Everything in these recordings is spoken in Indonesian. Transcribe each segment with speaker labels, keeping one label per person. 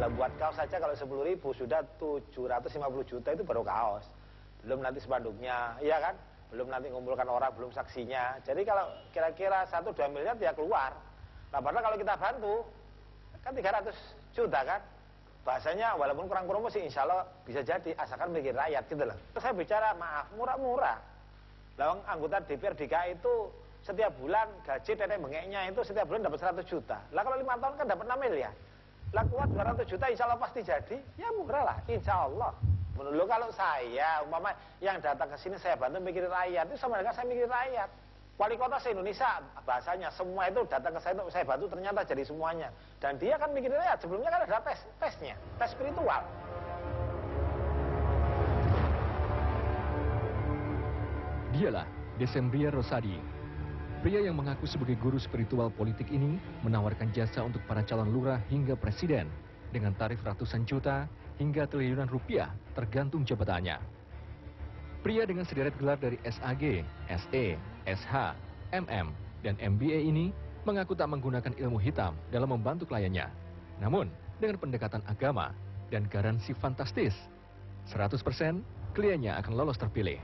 Speaker 1: Lah buat kaos saja kalau 10.000 sudah 750 juta itu baru kaos. Belum nanti spanduknya, iya kan? Belum nanti ngumpulkan orang, belum saksinya. Jadi kalau kira-kira 1-2 miliar dia keluar. Nah padahal kalau kita bantu, kan 300 juta kan? Bahasanya walaupun kurang promosi insya Allah bisa jadi, asalkan mikir rakyat gitu loh. Terus saya bicara, maaf, murah-murah. Lah anggota DPR DKI itu setiap bulan gaji nenek bengeknya itu setiap bulan dapat 100 juta. Lah kalau 5 tahun kan dapat 6 miliar. Lah kuat 200 juta insya Allah pasti jadi. Ya murah lah, insya Allah. Menurut kalau saya, umpama yang datang ke sini saya bantu mikirin rakyat, itu sama dengan saya mikirin rakyat. Wali kota se-Indonesia bahasanya semua itu datang ke saya untuk saya bantu ternyata jadi semuanya. Dan dia kan mikirin rakyat, sebelumnya kan ada tesnya, tes spiritual.
Speaker 2: Dialah Decembria Rosadi. Pria yang mengaku sebagai guru spiritual politik ini menawarkan jasa untuk para calon lurah hingga presiden dengan tarif ratusan juta hingga triliunan rupiah tergantung jabatannya. Pria dengan sederet gelar dari SAG, SE, SH, MM, dan MBA ini mengaku tak menggunakan ilmu hitam dalam membantu kliennya. Namun, dengan pendekatan agama dan garansi fantastis, 100% kliennya akan lolos terpilih.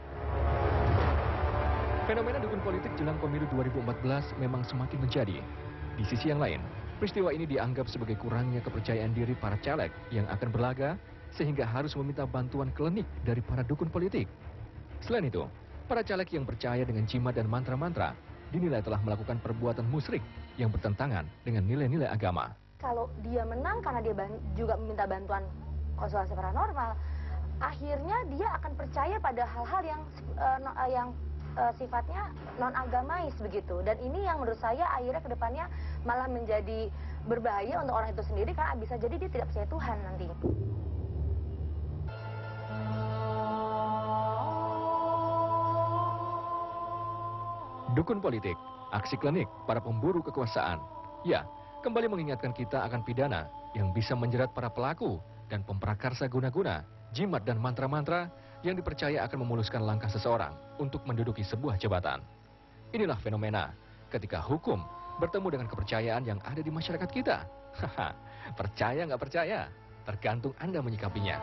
Speaker 2: Fenomena dukun politik jelang pemilu 2014 memang semakin menjadi. Di sisi yang lain, peristiwa ini dianggap sebagai kurangnya kepercayaan diri para caleg yang akan berlaga sehingga harus meminta bantuan klinik dari para dukun politik. Selain itu, para caleg yang percaya dengan jimat dan mantra-mantra dinilai telah melakukan perbuatan musyrik yang bertentangan dengan nilai-nilai agama.
Speaker 3: Kalau dia menang karena dia juga meminta bantuan konsultasi paranormal, akhirnya dia akan percaya pada hal-hal yang sifatnya non-agamais begitu. Dan ini yang menurut saya akhirnya kedepannya malah menjadi berbahaya untuk orang itu sendiri karena bisa jadi dia tidak percaya Tuhan nanti.
Speaker 2: Dukun politik, aksi klinik para pemburu kekuasaan. Ya, kembali mengingatkan kita akan pidana yang bisa menjerat para pelaku dan pemprakarsa guna-guna, jimat dan mantra-mantra yang dipercaya akan memuluskan langkah seseorang untuk menduduki sebuah jabatan. Inilah fenomena ketika hukum bertemu dengan kepercayaan yang ada di masyarakat kita. Haha, percaya nggak percaya, tergantung Anda menyikapinya.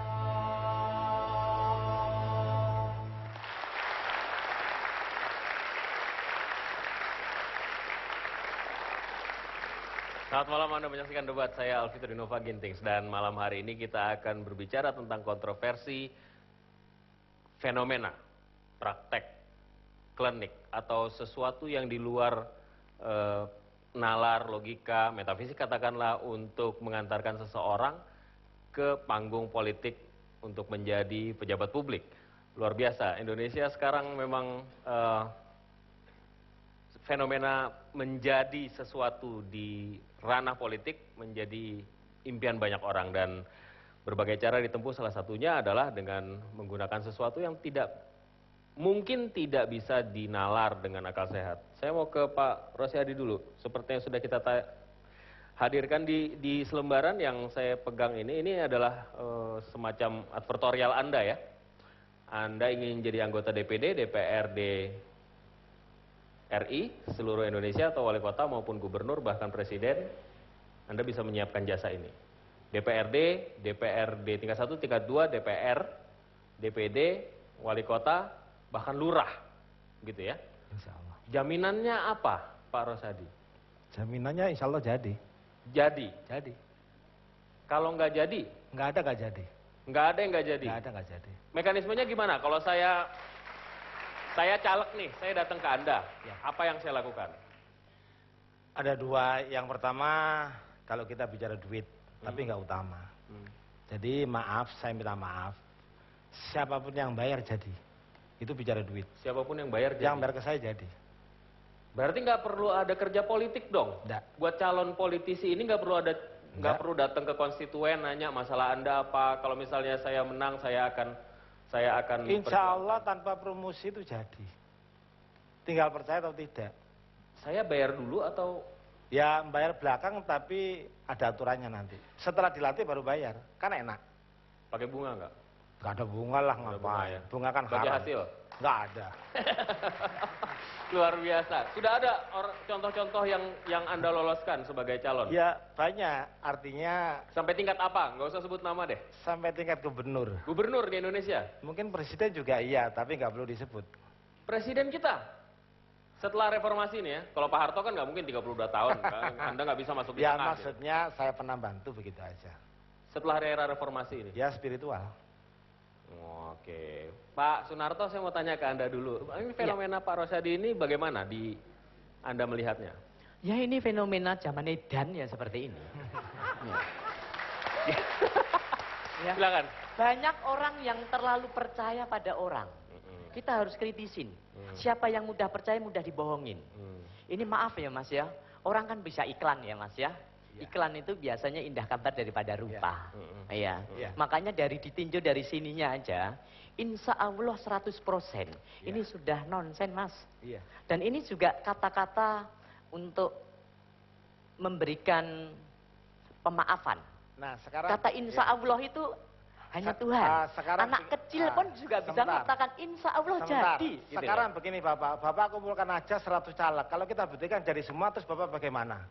Speaker 4: Selamat malam, Anda menyaksikan debat saya Alfito Dinova Gintings, dan malam hari ini kita akan berbicara tentang kontroversi fenomena, praktek, klinik, atau sesuatu yang di luar nalar, logika, metafisik katakanlah untuk mengantarkan seseorang ke panggung politik untuk menjadi pejabat publik. Luar biasa, Indonesia sekarang memang fenomena menjadi sesuatu di ranah politik menjadi impian banyak orang, dan berbagai cara ditempuh, salah satunya adalah dengan menggunakan sesuatu yang mungkin tidak bisa dinalar dengan akal sehat. Saya mau ke Pak Rosyadi dulu. Seperti yang sudah kita hadirkan di selembaran yang saya pegang ini adalah semacam advertorial Anda ya. Anda ingin jadi anggota DPD, DPRD RI, seluruh Indonesia, atau wali kota maupun gubernur, bahkan presiden, Anda bisa menyiapkan jasa ini. DPRD, DPRD tingkat 1, tingkat 2, DPR, DPD, wali kota, bahkan lurah, gitu ya.
Speaker 1: Insya Allah.
Speaker 4: Jaminannya apa, Pak Rosadi?
Speaker 1: Jaminannya insya Allah jadi.
Speaker 4: Jadi?
Speaker 1: Jadi.
Speaker 4: Kalau nggak jadi?
Speaker 1: Nggak ada nggak jadi.
Speaker 4: Nggak ada yang nggak jadi?
Speaker 1: Nggak ada nggak jadi.
Speaker 4: Mekanismenya gimana? Kalau saya caleg nih, saya datang ke Anda, ya, apa yang saya lakukan?
Speaker 1: Ada dua. Yang pertama, kalau kita bicara duit, tapi nggak utama. Jadi maaf, saya minta maaf. Siapapun yang bayar jadi. Itu bicara duit.
Speaker 4: Siapapun yang bayar jadi?
Speaker 1: Yang bayar ke saya jadi.
Speaker 4: Berarti nggak perlu ada kerja politik dong?
Speaker 1: Nggak.
Speaker 4: Buat calon politisi ini nggak perlu datang ke konstituen nanya masalah Anda apa. Kalau misalnya saya menang, saya akan
Speaker 1: insya Allah tanpa promosi itu jadi. Tinggal percaya atau tidak.
Speaker 4: Saya bayar dulu atau?
Speaker 1: Ya bayar belakang, tapi ada aturannya nanti. Setelah dilatih baru bayar, kan enak.
Speaker 4: Pakai bunga nggak?
Speaker 1: Nggak ada bunga lah, ngapain?
Speaker 4: Ya?
Speaker 1: Bunga kan
Speaker 4: bagi
Speaker 1: haram.
Speaker 4: Hasil?
Speaker 1: Nggak ada.
Speaker 4: Luar biasa. Sudah ada contoh-contoh yang Anda loloskan sebagai calon?
Speaker 1: Ya banyak, artinya
Speaker 4: Sampai tingkat apa? Nggak usah sebut nama deh.
Speaker 1: sampai tingkat gubernur.
Speaker 4: Gubernur di Indonesia.
Speaker 1: Mungkin presiden juga iya, tapi nggak perlu disebut.
Speaker 4: Presiden kita. Setelah reformasi ini ya, kalau Pak Harto kan nggak mungkin 32 tahun. Anda nggak bisa masuk di
Speaker 1: Ya
Speaker 4: tengah. Gitu.
Speaker 1: maksudnya saya pernah bantu begitu aja.
Speaker 4: Setelah era reformasi ini.
Speaker 1: Ya spiritual.
Speaker 4: Oke. Pak Sunarto, saya mau tanya ke Anda dulu. Ini fenomena Pak Rosadi ini bagaimana Anda melihatnya?
Speaker 5: Ya ini fenomena zaman edan ya seperti ini. Ya.
Speaker 4: Silakan.
Speaker 5: Banyak orang yang terlalu percaya pada orang. Kita harus kritisin. Siapa yang mudah percaya mudah dibohongin. Ini maaf ya Mas ya. Orang kan bisa iklan ya Mas ya. Iklan itu biasanya indah kabar daripada rupa. Iya. Makanya dari ditinjau dari sininya aja, insya Allah 100%. Ini sudah nonsen Mas.
Speaker 1: Iya.
Speaker 5: Dan ini juga kata-kata untuk memberikan pemaafan.
Speaker 1: Nah sekarang
Speaker 5: Kata insya Allah itu hanya Tuhan.
Speaker 1: sekarang
Speaker 5: Anak kecil pun juga bisa
Speaker 1: sebentar.
Speaker 5: mengatakan insya Allah
Speaker 1: Sebentar.
Speaker 5: jadi. Gitu
Speaker 1: Sekarang
Speaker 5: ya.
Speaker 1: begini Bapak kumpulkan aja 100 caleg. Kalau kita buktikan jadi semua, terus Bapak bagaimana?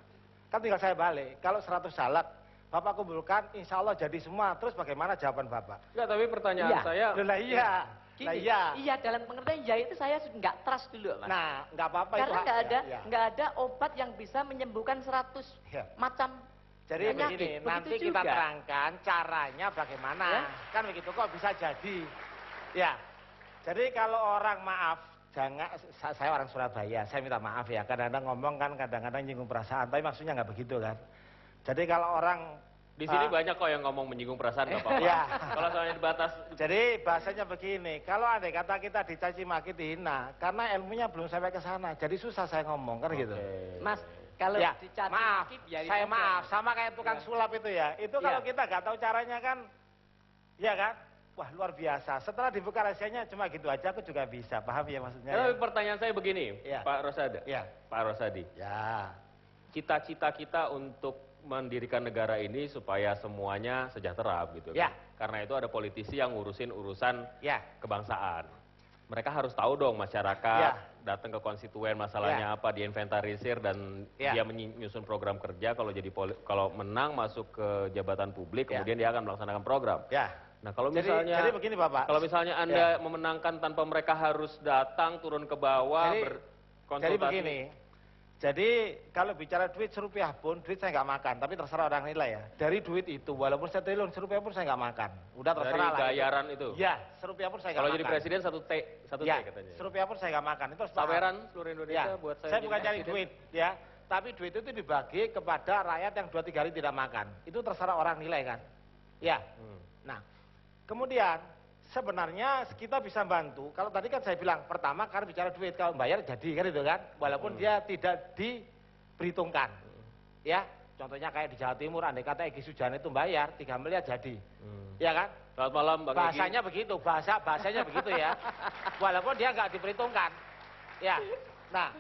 Speaker 1: Kan tinggal saya balik. Kalau 100 caleg, Bapak kumpulkan, insya Allah jadi semua. Terus bagaimana jawaban Bapak?
Speaker 4: Enggak, tapi pertanyaan
Speaker 5: Iya.
Speaker 4: saya...
Speaker 1: Lah iya.
Speaker 5: Gini,
Speaker 1: Lah iya.
Speaker 5: iya dalam pengertian ya itu saya nggak trust dulu Mas.
Speaker 1: Nah, nggak apa-apa
Speaker 5: Karena
Speaker 1: itu.
Speaker 5: nggak ada obat yang bisa menyembuhkan 100
Speaker 1: Ya.
Speaker 5: macam
Speaker 1: Jadi
Speaker 5: penyakit.
Speaker 1: begini,
Speaker 5: Begitu
Speaker 1: nanti
Speaker 5: juga.
Speaker 1: kita terangkan caranya bagaimana.
Speaker 5: Ya.
Speaker 1: Kan begitu kok bisa jadi. Ya. Jadi kalau orang maaf, jangan, saya orang Surabaya, saya minta maaf ya. Kadang-kadang ngomong kan kadang-kadang nyinggung perasaan, tapi maksudnya nggak begitu kan. Jadi kalau orang
Speaker 4: Di sini banyak kok yang ngomong menyinggung perasaan, nggak apa-apa.
Speaker 1: Iya.
Speaker 4: Kalau soalnya dibatas...
Speaker 1: Jadi bahasanya begini, kalau andai kata kita dicaci maki dihina, karena ilmunya belum sampai ke sana, jadi susah saya ngomong kan gitu.
Speaker 5: Mas, kalau
Speaker 1: Ya,
Speaker 5: dicaci
Speaker 1: maaf,
Speaker 5: maki, biarin
Speaker 1: saya
Speaker 5: aja.
Speaker 1: maaf, sama kayak tukang sulap itu ya. Itu kalau
Speaker 5: Ya.
Speaker 1: kita nggak tahu caranya kan, ya kan? Wah luar biasa. Setelah dibuka rahasianya cuma gitu aja, aku juga bisa. Paham ya maksudnya?
Speaker 4: Tapi
Speaker 1: Ya?
Speaker 4: pertanyaan saya begini,
Speaker 1: Iya.
Speaker 4: Pak Rosadi.
Speaker 1: Ya.
Speaker 4: Pak Rosadi.
Speaker 1: Ya.
Speaker 4: Cita-cita kita untuk mendirikan negara ini supaya semuanya sejahtera gitu.
Speaker 1: Ya.
Speaker 4: Karena itu ada politisi yang ngurusin urusan
Speaker 1: Ya.
Speaker 4: kebangsaan. Mereka harus tahu dong masyarakat,
Speaker 1: Ya.
Speaker 4: datang ke konstituen masalahnya apa, diinventarisir dan
Speaker 1: Ya.
Speaker 4: dia menyusun program kerja. Kalau menang masuk ke jabatan publik,
Speaker 1: Ya.
Speaker 4: kemudian dia akan melaksanakan program.
Speaker 1: Ya.
Speaker 4: Nah kalau
Speaker 1: Jadi-
Speaker 4: misalnya,
Speaker 1: jadi begini, Bapak.
Speaker 4: kalau misalnya Anda memenangkan tanpa mereka harus datang turun ke bawah
Speaker 1: Jadi
Speaker 4: berkonsultasi.
Speaker 1: begini. Jadi kalau bicara duit serupiah pun, duit saya nggak makan. Tapi terserah orang nilai ya. Dari duit itu, walaupun 1 triliun serupiah pun saya nggak makan. Udah
Speaker 4: Dari
Speaker 1: terserah lah.
Speaker 4: bayaran itu.
Speaker 1: Ya, serupiah pun saya nggak
Speaker 4: Kalau
Speaker 1: makan.
Speaker 4: jadi presiden satu
Speaker 1: Ya,
Speaker 4: T katanya.
Speaker 1: serupiah pun saya nggak makan. Itu harus paham.
Speaker 4: Saweran seluruh Indonesia
Speaker 1: Ya,
Speaker 4: buat saya.
Speaker 1: saya
Speaker 4: jadi
Speaker 1: bukan cari
Speaker 4: presiden.
Speaker 1: duit ya, tapi duit itu dibagi kepada rakyat yang 2-3 hari tidak makan. Itu terserah orang nilai kan. Ya. Nah, kemudian sebenarnya kita bisa bantu. Kalau tadi kan saya bilang pertama karena bicara duit, kalau bayar jadi kan itu kan, walaupun dia tidak diperhitungkan. Ya, contohnya kayak di Jawa Timur, andai kata Egy Sujana itu bayar 3 miliar jadi. Ya kan?
Speaker 4: Selamat malam Bang Egy.
Speaker 1: Bahasanya begitu, bahasanya begitu ya. Walaupun dia nggak diperhitungkan. Ya. Nah,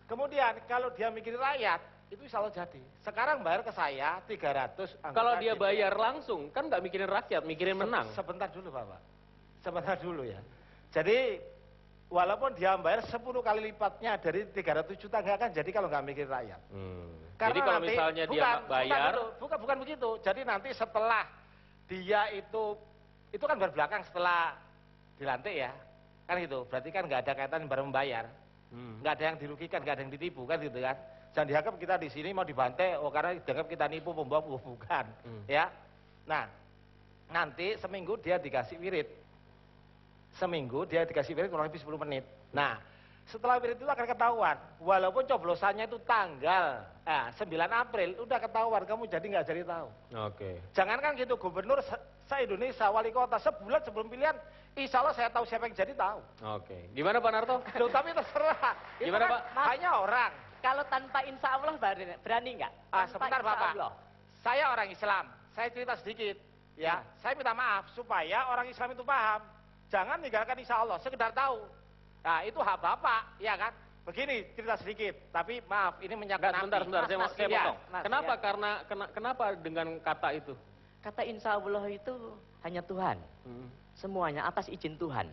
Speaker 1: kemudian kalau dia mikirin rakyat, itu selalu jadi. Sekarang bayar ke saya 300.
Speaker 4: Kalau dia bayar langsung, kan nggak mikirin rakyat, mikirin menang.
Speaker 1: Sebentar dulu, Bapak. Sebentar dulu ya. Jadi, walaupun dia bayar 10 kali lipatnya dari 300 juta, nggak akan jadi kalau nggak mikirin rakyat.
Speaker 4: Jadi kalau misalnya dia bayar,
Speaker 1: bukan begitu. Jadi nanti setelah dia itu kan berbelakang setelah dilantik ya, kan gitu. Berarti kan nggak ada kaitan baru membayar, nggak ada yang dirugikan, nggak ada yang ditipu kan gitu kan. Jangan dianggap kita di sini mau dibantai, oh karena dianggap kita nipu pembohong, bukan, ya. Nah, nanti seminggu dia dikasih wirid, kurang lebih 10 menit. Nah, setelah wirid itu akan ketahuan, walaupun coblosannya itu tanggal 9 April, udah ketahuan, kamu jadi nggak jadi tahu.
Speaker 4: Oke.
Speaker 1: Jangankan gitu, gubernur se-Indonesia, wali kota, sebulan sebelum pilihan, insya Allah saya tahu siapa yang jadi tahu.
Speaker 4: Oke. Gimana Pak Narto?
Speaker 1: Loh, tapi terserah. Itu
Speaker 4: Gimana,
Speaker 1: kan
Speaker 4: Pak?
Speaker 1: hanya orang.
Speaker 5: Kalau tanpa insya Allah berani nggak? Tanpa
Speaker 1: Sebentar
Speaker 5: insya
Speaker 1: Bapak,
Speaker 5: Allah.
Speaker 1: saya orang Islam, saya cerita sedikit. Ya, saya minta maaf supaya orang Islam itu paham. Jangan meninggalkan insya Allah, sekedar tahu. Nah, itu hak Bapak, ya kan? Begini cerita sedikit, tapi maaf, ini menyangkut
Speaker 4: Sebentar,
Speaker 1: nabi.
Speaker 4: saya
Speaker 5: Mas,
Speaker 4: potong.
Speaker 5: Mas,
Speaker 4: Kenapa?
Speaker 5: ya.
Speaker 4: Kenapa dengan kata itu?
Speaker 5: Kata insya Allah itu hanya Tuhan. Semuanya atas izin Tuhan.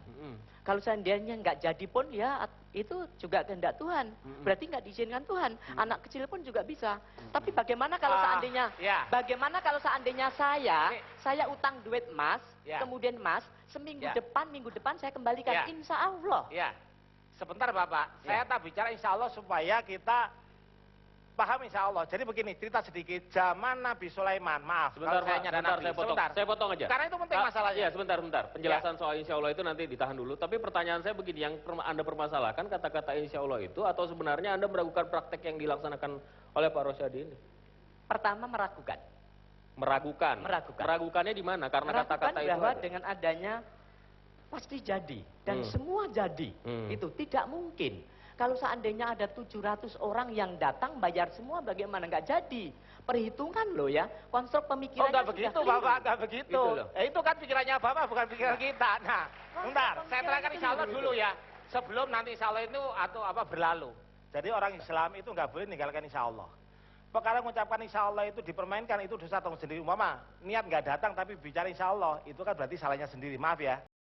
Speaker 5: Kalau seandainya nggak jadi pun ya itu juga kehendak Tuhan. Berarti nggak diizinkan Tuhan. Anak kecil pun juga bisa. Tapi bagaimana kalau seandainya, bagaimana kalau seandainya saya utang duit Mas, kemudian Mas minggu depan saya kembalikan, insya Allah.
Speaker 1: Ya, sebentar Bapak, saya tak bicara insya Allah supaya kita paham insya Allah. Jadi begini, cerita sedikit. Zaman Nabi Sulaiman, maaf.
Speaker 4: Sebentar Pak, saya potong aja.
Speaker 1: Karena itu penting masalahnya.
Speaker 4: Iya, sebentar. Penjelasan soal insya Allah itu nanti ditahan dulu. Tapi pertanyaan saya begini, yang Anda permasalahkan kata-kata insya Allah itu, atau sebenarnya Anda meragukan praktek yang dilaksanakan oleh Pak Rosyadi ini?
Speaker 5: Pertama meragukan.
Speaker 4: Meragukannya di mana? Karena kata-kata itu
Speaker 5: bahwa dengan adanya pasti jadi. Dan semua jadi. Itu tidak mungkin. Kalau seandainya ada 700 orang yang datang bayar semua, bagaimana nggak jadi? Perhitungan loh ya, konstruk pemikirannya
Speaker 1: nggak begitu Bapak, nggak begitu. Itu kan pikirannya Bapak, bukan pikiran kita. Nah, bentar, saya terangkan insya Allah dulu ya. Sebelum nanti insya Allah itu atau apa berlalu. Jadi orang Islam itu nggak boleh meninggalkan insya Allah. Perkara mengucapkan insya Allah itu dipermainkan, itu dosa tanggung sendiri. Umpama niat nggak datang tapi bicara insya Allah, itu kan berarti salahnya sendiri. Maaf ya.